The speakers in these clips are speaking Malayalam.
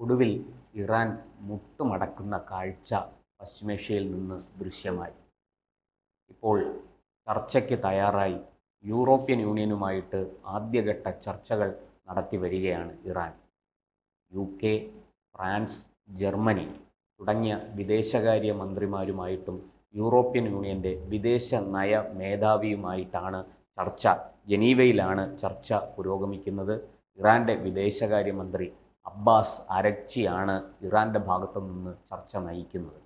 ഒടുവിൽ ഇറാൻ മുട്ടുമടക്കുന്ന കാഴ്ച പശ്ചിമേഷ്യയിൽ നിന്ന് ദൃശ്യമായി. ഇപ്പോൾ ചർച്ചയ്ക്ക് തയ്യാറായി യൂറോപ്യൻ യൂണിയനുമായിട്ട് ആദ്യഘട്ട ചർച്ചകൾ നടത്തി വരികയാണ് ഇറാൻ. UK, ഫ്രാൻസ്, ജർമ്മനി തുടങ്ങിയ വിദേശകാര്യ മന്ത്രിമാരുമായിട്ടും യൂറോപ്യൻ യൂണിയൻ്റെ വിദേശ നയ മേധാവിയുമായിട്ടാണ് ചർച്ച. ജനീവയിലാണ് ചർച്ച പുരോഗമിക്കുന്നത്. ഇറാൻ്റെ വിദേശകാര്യമന്ത്രി അബ്ബാസ് അരഗ്ചിയാണ് ഇറാൻ്റെ ഭാഗത്തു നിന്ന് ചർച്ച നയിക്കുന്നത്.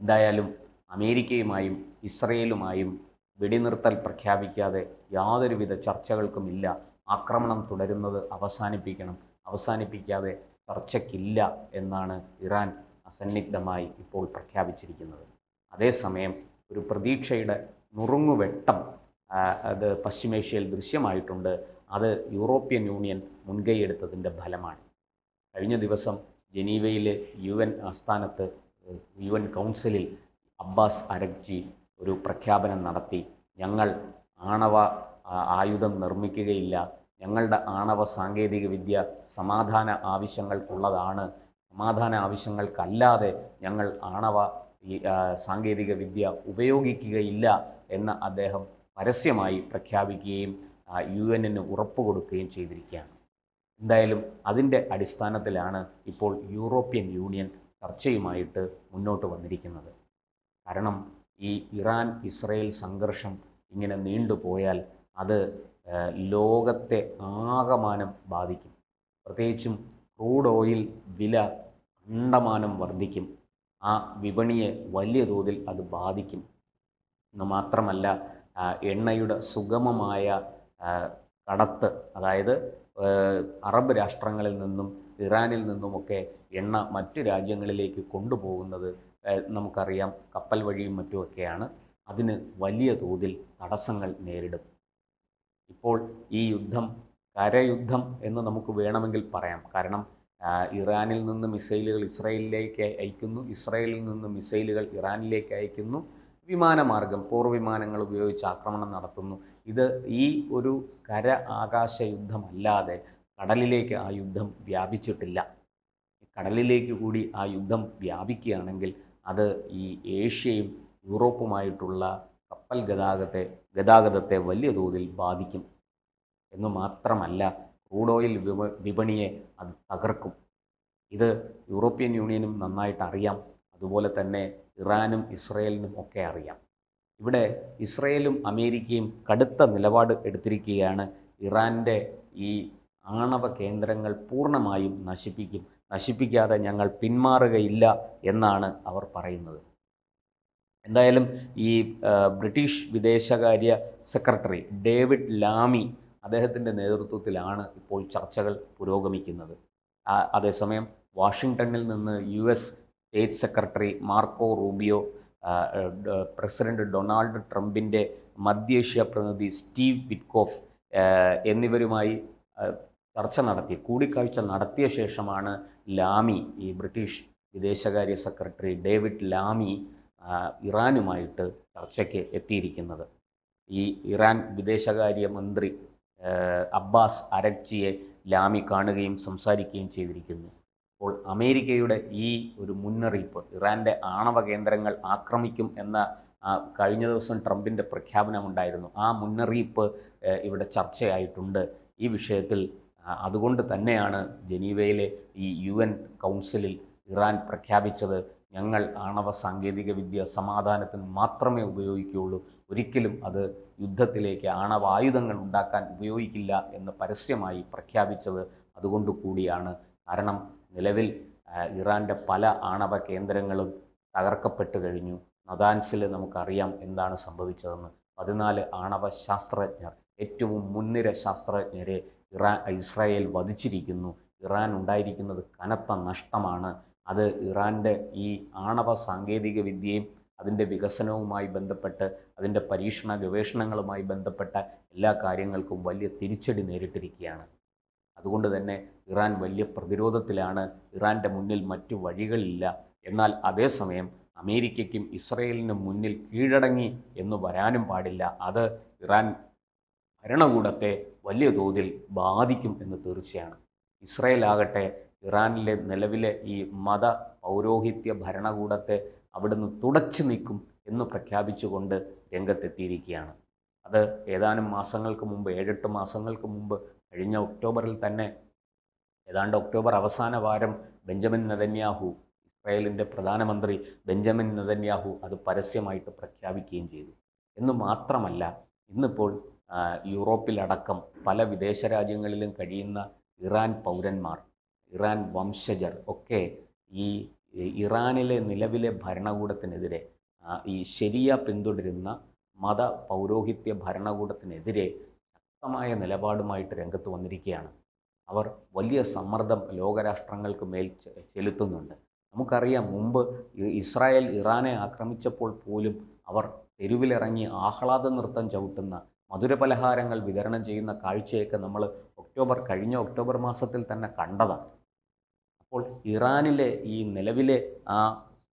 എന്തായാലും അമേരിക്കയുമായും ഇസ്രയേലുമായും വെടിനിർത്തൽ പ്രഖ്യാപിക്കാതെ യാതൊരുവിധ ചർച്ചകൾക്കുമില്ല. ആക്രമണം തുടരുന്നത് അവസാനിപ്പിക്കാതെ ചർച്ചയ്ക്കില്ല എന്നാണ് ഇറാൻ അസന്നിഗ്ധമായി ഇപ്പോൾ പ്രഖ്യാപിച്ചിരിക്കുന്നത്. അതേസമയം ഒരു പ്രതീക്ഷയുടെ നുറുങ്ങുവെട്ടം അത് പശ്ചിമേഷ്യയിൽ ദൃശ്യമായിട്ടുണ്ട്. അത് യൂറോപ്യൻ യൂണിയൻ മുൻകൈയെടുത്തതിൻ്റെ ഫലമാണ്. കഴിഞ്ഞ ദിവസം ജനീവയിലെ UN ആസ്ഥാനത്ത് UN കൗൺസിലിൽ അബ്ബാസ് അരഗ്ചി ഒരു പ്രഖ്യാപനം നടത്തി. ഞങ്ങൾ ആണവ ആയുധം നിർമ്മിക്കുകയില്ല, ഞങ്ങളുടെ ആണവ സാങ്കേതിക വിദ്യ സമാധാന ആവശ്യങ്ങൾക്കുള്ളതാണ്, സമാധാന ആവശ്യങ്ങൾക്കല്ലാതെ ഞങ്ങൾ ആണവ സാങ്കേതിക വിദ്യ ഉപയോഗിക്കുകയില്ല എന്ന് അദ്ദേഹം പരസ്യമായി പ്രഖ്യാപിക്കുകയും UN ഉറപ്പ് കൊടുക്കുകയും ചെയ്തിരിക്കുകയാണ്. എന്തായാലും അതിൻ്റെ അടിസ്ഥാനത്തിലാണ് ഇപ്പോൾ യൂറോപ്യൻ യൂണിയൻ ചർച്ചയുമായിട്ട് മുന്നോട്ട് വന്നിരിക്കുന്നത്. കാരണം ഈ ഇറാൻ ഇസ്രയേൽ സംഘർഷം ഇങ്ങനെ നീണ്ടുപോയാൽ അത് ലോകത്തെ ആകമാനം ബാധിക്കും. പ്രത്യേകിച്ചും ക്രൂഡ് ഓയിൽ വില അണ്ടമാനം വർദ്ധിക്കും. ആ വിപണിയെ വലിയ തോതിൽ അത് ബാധിക്കും എന്ന് മാത്രമല്ല, എണ്ണയുടെ സുഗമമായ കടത്ത്, അതായത് അറബ് രാഷ്ട്രങ്ങളിൽ നിന്നും ഇറാനിൽ നിന്നുമൊക്കെ എണ്ണ മറ്റു രാജ്യങ്ങളിലേക്ക് കൊണ്ടുപോകുന്നത് നമുക്കറിയാം, കപ്പൽ വഴിയും മറ്റുമൊക്കെയാണ്. അതിന് വലിയ തോതിൽ തടസ്സങ്ങൾ നേരിടും. ഇപ്പോൾ ഈ യുദ്ധം കരയുദ്ധം എന്ന് നമുക്ക് വേണമെങ്കിൽ പറയാം. കാരണം ഇറാനിൽ നിന്ന് മിസൈലുകൾ ഇസ്രയേലിലേക്ക് അയക്കുന്നു, ഇസ്രയേലിൽ നിന്ന് മിസൈലുകൾ ഇറാനിലേക്ക് അയക്കുന്നു, വിമാനമാർഗം പോർവിമാനങ്ങൾ ഉപയോഗിച്ച് ആക്രമണം നടത്തുന്നു. ഇത് ഈ ഒരു കര ആകാശ യുദ്ധമല്ലാതെ കടലിലേക്ക് ആ യുദ്ധം വ്യാപിച്ചിട്ടില്ല. കടലിലേക്ക് കൂടി ആ യുദ്ധം വ്യാപിക്കുകയാണെങ്കിൽ അത് ഈ ഏഷ്യയും യൂറോപ്പുമായിട്ടുള്ള കപ്പൽ ഗതാഗതത്തെ വലിയ തോതിൽ ബാധിക്കും എന്ന് മാത്രമല്ല, ക്രൂഡ് ഓയിൽ വിപണിയെ അത് തകർക്കും. ഇത് യൂറോപ്യൻ യൂണിയനും നന്നായിട്ട് അറിയാം. അതുപോലെ തന്നെ ഇറാനും ഇസ്രയേലിനും ഒക്കെ അറിയാം. ഇവിടെ ഇസ്രയേലും അമേരിക്കയും കടുത്ത നിലപാട് എടുത്തിരിക്കുകയാണ്. ഇറാൻ്റെ ഈ ആണവ കേന്ദ്രങ്ങൾ പൂർണ്ണമായും നശിപ്പിക്കാതെ ഞങ്ങൾ പിന്മാറുകയില്ല എന്നാണ് അവർ പറയുന്നത്. എന്തായാലും ഈ ബ്രിട്ടീഷ് വിദേശകാര്യ സെക്രട്ടറി ഡേവിഡ് ലാമി, അദ്ദേഹത്തിൻ്റെ നേതൃത്വത്തിലാണ് ഇപ്പോൾ ചർച്ചകൾ പുരോഗമിക്കുന്നത്. അതേസമയം വാഷിങ്ടണിൽ നിന്ന് US state secretary Marco Rubio, president Donald ട്രംപിൻ്റെ മധ്യേഷ്യ പ്രതിനിധി സ്റ്റീവ് വിറ്റ്കോഫ് എന്നിവരുമായി കൂടിക്കാഴ്ച നടത്തിയ ശേഷമാണ് ലാമി, ഈ ബ്രിട്ടീഷ് വിദേശകാര്യ സെക്രട്ടറി ഡേവിഡ് ലാമി ഇറാനുമായിട്ട് ചർച്ചയ്ക്ക് എത്തിയിരിക്കുന്നത്. ഈ ഇറാൻ വിദേശകാര്യ മന്ത്രി അബ്ബാസ് അരഗ്ചിയെ ലാമി കാണുകയും സംസാരിക്കുകയും ചെയ്തിരിക്കുന്നു. അപ്പോൾ അമേരിക്കയുടെ ഈ ഒരു മുന്നറിയിപ്പ്, ഇറാൻ്റെ ആണവ കേന്ദ്രങ്ങൾ ആക്രമിക്കും എന്ന കഴിഞ്ഞ ദിവസം ട്രംപിൻ്റെ പ്രഖ്യാപനമുണ്ടായിരുന്നു. ആ മുന്നറിയിപ്പ് ഇവിടെ ചർച്ചയായിട്ടുണ്ട് ഈ വിഷയത്തിൽ. അതുകൊണ്ട് തന്നെയാണ് ജനീവയിലെ ഈ UN കൗൺസിലിൽ ഇറാൻ പ്രഖ്യാപിച്ചത്, ഞങ്ങൾ ആണവ സാങ്കേതിക വിദ്യ സമാധാനത്തിന് മാത്രമേ ഉപയോഗിക്കുകയുള്ളൂ, ഒരിക്കലും അത് യുദ്ധത്തിലേക്ക് ആണവായുധങ്ങൾ ഉണ്ടാക്കാൻ ഉപയോഗിക്കില്ല എന്ന് പരസ്യമായി പ്രഖ്യാപിച്ചത് അതുകൊണ്ട് കൂടിയാണ്. കാരണം നിലവിൽ ഇറാൻ്റെ പല ആണവ കേന്ദ്രങ്ങളും തകർക്കപ്പെട്ട് കഴിഞ്ഞു. നദാൻസിൽ നമുക്കറിയാം എന്താണ് സംഭവിച്ചതെന്ന്. 14 ആണവ ശാസ്ത്രജ്ഞർ, ഏറ്റവും മുൻനിര ശാസ്ത്രജ്ഞരെ ഇസ്രായേൽ വധിച്ചിരിക്കുന്നു. ഇറാൻ ഉണ്ടായിരിക്കുന്നത് കനത്ത നഷ്ടമാണ്. അത് ഇറാൻ്റെ ഈ ആണവ സാങ്കേതിക വിദ്യയും അതിൻ്റെ വികസനവുമായി ബന്ധപ്പെട്ട്, അതിൻ്റെ പരീക്ഷണ ഗവേഷണങ്ങളുമായി ബന്ധപ്പെട്ട എല്ലാ കാര്യങ്ങൾക്കും വലിയ തിരിച്ചടി നേരിട്ടിരിക്കുകയാണ്. അതുകൊണ്ട് തന്നെ ഇറാൻ വലിയ പ്രതിരോധത്തിലാണ്. ഇറാൻ്റെ മുന്നിൽ മറ്റു വഴികളില്ല. എന്നാൽ അതേസമയം അമേരിക്കയ്ക്കും ഇസ്രയേലിനും മുന്നിൽ കീഴടങ്ങി എന്ന് വരാനും പാടില്ല. അത് ഇറാൻ ഭരണകൂടത്തെ വലിയ തോതിൽ ബാധിക്കും എന്ന് തീർച്ചയാണ്. ഇസ്രയേൽ ആകട്ടെ ഇറാനിലെ നിലവിലെ ഈ മത പൗരോഹിത്യ ഭരണകൂടത്തെ അവിടുന്ന് തുടച്ചു നീക്കും എന്ന് പ്രഖ്യാപിച്ചുകൊണ്ട് രംഗത്തെത്തിയിരിക്കുകയാണ്. അത് ഏതാനും മാസങ്ങൾക്ക് മുമ്പ്, 7-8 മാസങ്ങൾക്ക് മുമ്പ്, കഴിഞ്ഞ ഒക്ടോബറിൽ തന്നെ, ഏതാണ്ട് ഒക്ടോബർ അവസാന വാരം ബെഞ്ചമിൻ നെതന്യാഹു, ഇസ്രായേലിൻ്റെ പ്രധാനമന്ത്രി ബെഞ്ചമിൻ നെതന്യാഹു അത് പരസ്യമായിട്ട് പ്രഖ്യാപിക്കുകയും ചെയ്തു. എന്ന് മാത്രമല്ല, ഇന്നിപ്പോൾ യൂറോപ്പിലടക്കം പല വിദേശ രാജ്യങ്ങളിലും കഴിയുന്ന ഇറാൻ പൗരന്മാർ, ഇറാൻ വംശജർ ഒക്കെ ഈ ഇറാനിലെ നിലവിലെ ഭരണകൂടത്തിനെതിരെ, ഈ ശരിയ പിന്തുടരുന്ന മത പൗരോഹിത്യ ഭരണകൂടത്തിനെതിരെ ശക്തമായ നിലപാടുമായിട്ട് രംഗത്ത് വന്നിരിക്കുകയാണ്. അവർ വലിയ സമ്മർദ്ദം ലോകരാഷ്ട്രങ്ങൾക്ക് മേൽ ചെലുത്തുന്നുണ്ട്. നമുക്കറിയാം, മുമ്പ് ഇസ്രായേൽ ഇറാനെ ആക്രമിച്ചപ്പോൾ പോലും അവർ തെരുവിലിറങ്ങി ആഹ്ലാദ നൃത്തം ചവിട്ടുന്ന, മധുരപലഹാരങ്ങൾ വിതരണം ചെയ്യുന്ന കാഴ്ചയൊക്കെ നമ്മൾ കഴിഞ്ഞ ഒക്ടോബർ മാസത്തിൽ തന്നെ കണ്ടതാണ്. അപ്പോൾ ഇറാനിലെ ഈ നിലവിലെ ആ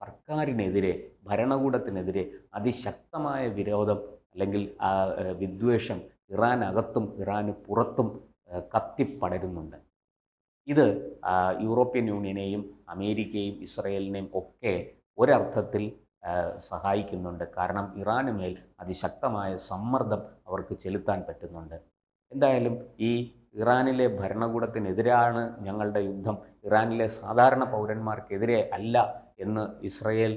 സർക്കാരിനെതിരെ, ഭരണകൂടത്തിനെതിരെ അതിശക്തമായ വിരോധം അല്ലെങ്കിൽ വിദ്വേഷം ഇറാനകത്തും ഇറാന് പുറത്തും കത്തിപ്പടരുന്നുണ്ട്. ഇത് യൂറോപ്യൻ യൂണിയനെയും അമേരിക്കയും ഇസ്രയേലിനെയും ഒക്കെ ഒരർത്ഥത്തിൽ സഹായിക്കുന്നുണ്ട്. കാരണം ഇറാന് മേൽ അതിശക്തമായ സമ്മർദ്ദം അവർക്ക് ചെലുത്താൻ പറ്റുന്നുണ്ട്. എന്തായാലും ഈ ഇറാനിലെ ഭരണകൂടത്തിനെതിരാണ് ഞങ്ങളുടെ യുദ്ധം, ഇറാനിലെ സാധാരണ പൗരന്മാർക്കെതിരെ അല്ല എന്ന് ഇസ്രയേൽ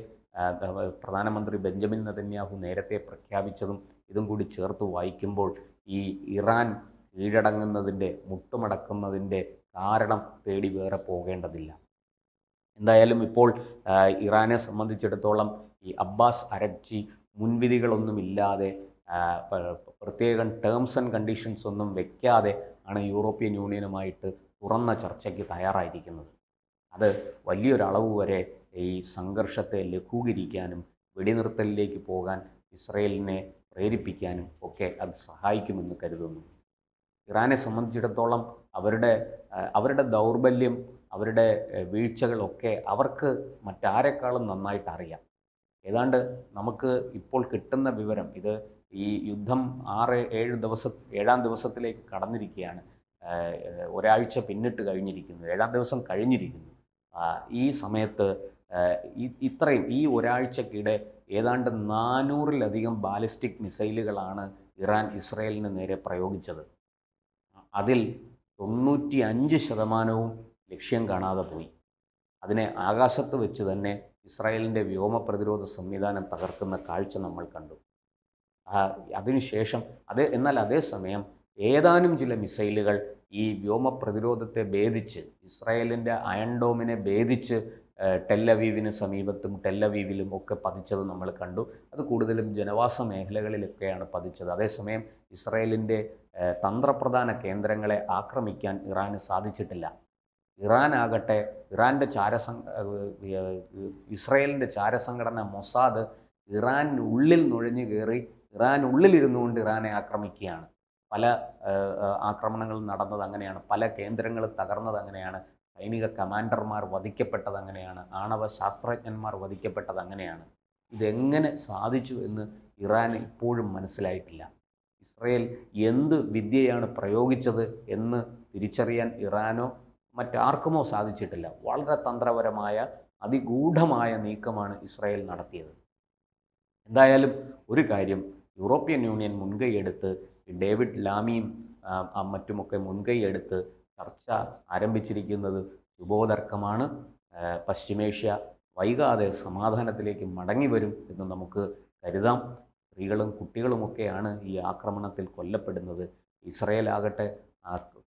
പ്രധാനമന്ത്രി ബെഞ്ചമിൻ നെതന്യാഹു നേരത്തെ പ്രഖ്യാപിച്ചതും ഇതും കൂടി ചേർത്ത് വായിക്കുമ്പോൾ ഈ ഇറാൻ കീഴടങ്ങുന്നതിൻ്റെ, മുട്ടുമടക്കുന്നതിൻ്റെ കാരണം തേടി വേറെ പോകേണ്ടതില്ല. എന്തായാലും ഇപ്പോൾ ഇറാനെ സംബന്ധിച്ചിടത്തോളം ഈ അബ്ബാസ് അരഗ്ചി മുൻവിധികളൊന്നുമില്ലാതെ, പ്രത്യേകം ടേംസ് ആൻഡ് കണ്ടീഷൻസ് ഒന്നും വെക്കാതെ ആണ് യൂറോപ്യൻ യൂണിയനുമായിട്ട് തുറന്ന ചർച്ചയ്ക്ക് തയ്യാറായിരിക്കുന്നത്. അത് വലിയൊരളവ് വരെ ഈ സംഘർഷത്തെ ലഘൂകരിക്കാനും വെടിനിർത്തലിലേക്ക് പോകാൻ ഇസ്രയേലിനെ പ്രേരിപ്പിക്കാനും ഒക്കെ അത് സഹായിക്കുമെന്ന് കരുതുന്നു. ഇറാനെ സംബന്ധിച്ചിടത്തോളം അവരുടെ ദൗർബല്യം, അവരുടെ വീഴ്ചകളൊക്കെ അവർക്ക് മറ്റാരെക്കാളും നന്നായിട്ട് അറിയാം. ഏതാണ്ട് നമുക്ക് ഇപ്പോൾ കിട്ടുന്ന വിവരം, ഇത് ഈ യുദ്ധം 7-ാം ദിവസത്തിലേക്ക് കടന്നിരിക്കുകയാണ്. ഒരാഴ്ച പിന്നിട്ട് കഴിഞ്ഞിരിക്കുന്നു, 7-ാം ദിവസം കഴിഞ്ഞിരിക്കുന്നു. ഈ സമയത്ത് ഈ ഒരാഴ്ചക്കിടെ ഏതാണ്ട് 400-ലധികം ബാലിസ്റ്റിക് മിസൈലുകളാണ് ഇറാൻ ഇസ്രയേലിന് നേരെ പ്രയോഗിച്ചത്. അതിൽ 95% ലക്ഷ്യം കാണാതെ പോയി. അതിനെ ആകാശത്ത് വെച്ച് തന്നെ ഇസ്രായേലിൻ്റെ വ്യോമ പ്രതിരോധ സംവിധാനം തകർക്കുന്ന കാഴ്ച നമ്മൾ കണ്ടു. അതിനുശേഷം എന്നാൽ അതേസമയം ഏതാനും ചില മിസൈലുകൾ ഈ വ്യോമ പ്രതിരോധത്തെ ഭേദിച്ച്, ഇസ്രായേലിൻ്റെ അയൺ ഡോമിനെ ഭേദിച്ച് ടെല്ലവീവിന് സമീപത്തും ടെല്ലവീവിലും ഒക്കെ പതിച്ചത് നമ്മൾ കണ്ടു. അത് കൂടുതലും ജനവാസ മേഖലകളിലൊക്കെയാണ് പതിച്ചത്. അതേസമയം ഇസ്രായേലിൻ്റെ തന്ത്രപ്രധാന കേന്ദ്രങ്ങളെ ആക്രമിക്കാൻ ഇറാന് സാധിച്ചിട്ടില്ല. ഇറാനാകട്ടെ, ഇസ്രായേലിൻ്റെ ചാരസംഘടന മൊസാദ് ഇറാനുള്ളിൽ നുഴഞ്ഞു കയറി ഇറാനുള്ളിലിരുന്നുകൊണ്ട് ഇറാനെ ആക്രമിക്കുകയാണ്. പല ആക്രമണങ്ങൾ നടന്നത് അങ്ങനെയാണ്, പല കേന്ദ്രങ്ങൾ തകർന്നത് അങ്ങനെയാണ്, സൈനിക കമാൻഡർമാർ വധിക്കപ്പെട്ടത് അങ്ങനെയാണ്, ആണവ ശാസ്ത്രജ്ഞന്മാർ വധിക്കപ്പെട്ടത് അങ്ങനെയാണ്. ഇതെങ്ങനെ സാധിച്ചു എന്ന് ഇറാൻ ഇപ്പോഴും മനസ്സിലായിട്ടില്ല. ഇസ്രയേൽ എന്ത് വിദ്യയാണ് പ്രയോഗിച്ചത് എന്ന് തിരിച്ചറിയാൻ ഇറാനോ മറ്റാർക്കുമോ സാധിച്ചിട്ടില്ല. വളരെ തന്ത്രപരമായ അതിഗൂഢമായ നീക്കമാണ് ഇസ്രായേൽ നടത്തിയത്. എന്തായാലും ഒരു കാര്യം, യൂറോപ്യൻ യൂണിയൻ മുൻകൈയെടുത്ത്, ഡേവിഡ് ലാമിയും മറ്റുമൊക്കെ മുൻകൈയെടുത്ത് ചർച്ച ആരംഭിച്ചിരിക്കുന്നത് ശുഭോദർക്കമാണ്. പശ്ചിമേഷ്യ വൈകാതെ സമാധാനത്തിലേക്ക് മടങ്ങി വരും എന്ന് നമുക്ക് കരുതാം. സ്ത്രീകളും കുട്ടികളുമൊക്കെയാണ് ഈ ആക്രമണത്തിൽ കൊല്ലപ്പെടുന്നത്. ഇസ്രയേലാകട്ടെ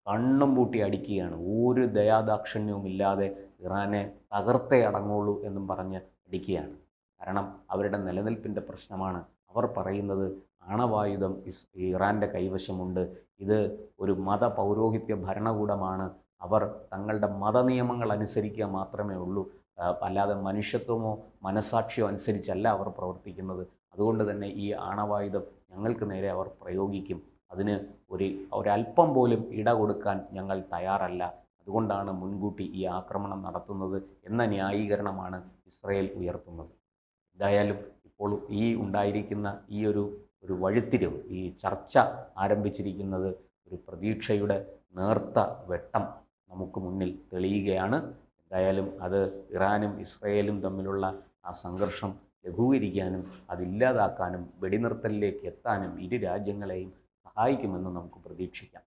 കണ്ണും പൂട്ടി അടിക്കുകയാണ്. ഒരു ദയാദാക്ഷിണ്യവുമില്ലാതെ ഇറാനെ തകർത്തേ അടങ്ങുള്ളൂ എന്നും പറഞ്ഞ് അടിക്കുകയാണ്. കാരണം അവരുടെ നിലനിൽപ്പിൻ്റെ പ്രശ്നമാണ്. അവർ പറയുന്നത് ആണവായുധം ഇറാൻ്റെ കൈവശമുണ്ട്, ഇത് ഒരു മത പൗരോഹിത്യ ഭരണകൂടമാണ്, അവർ തങ്ങളുടെ മതനിയമങ്ങൾ അനുസരിക്കുക മാത്രമേ ഉള്ളൂ, അല്ലാതെ മനുഷ്യത്വമോ മനസാക്ഷിയോ അനുസരിച്ചല്ല അവർ പ്രവർത്തിക്കുന്നത്. അതുകൊണ്ട് തന്നെ ഈ ആണവായുധം ഞങ്ങൾക്ക് നേരെ അവർ പ്രയോഗിക്കും, അതിന് ഒരല്പം പോലും ഇട കൊടുക്കാൻ ഞങ്ങൾ തയ്യാറല്ല, അതുകൊണ്ടാണ് മുൻകൂട്ടി ഈ ആക്രമണം നടത്തുന്നത് എന്ന ന്യായീകരണമാണ് ഇസ്രയേൽ ഉയർത്തുന്നത്. എന്തായാലും ഇപ്പോൾ ഈ ഉണ്ടായിരിക്കുന്ന ഈ ഒരു വഴിത്തിരിവ്, ഈ ചർച്ച ആരംഭിച്ചിരിക്കുന്നത് ഒരു പ്രതീക്ഷയുടെ നേർത്ത വെട്ടം നമുക്ക് മുന്നിൽ തെളിയുകയാണ്. എന്തായാലും അത് ഇറാനും ഇസ്രയേലും തമ്മിലുള്ള ആ സംഘർഷം ലഘൂകരിക്കാനും അതില്ലാതാക്കാനും വെടിനിർത്തലിലേക്ക് എത്താനും ഇരു രാജ്യങ്ങളെയും സഹായിക്കുമെന്ന് നമുക്ക് പ്രതീക്ഷിക്കാം.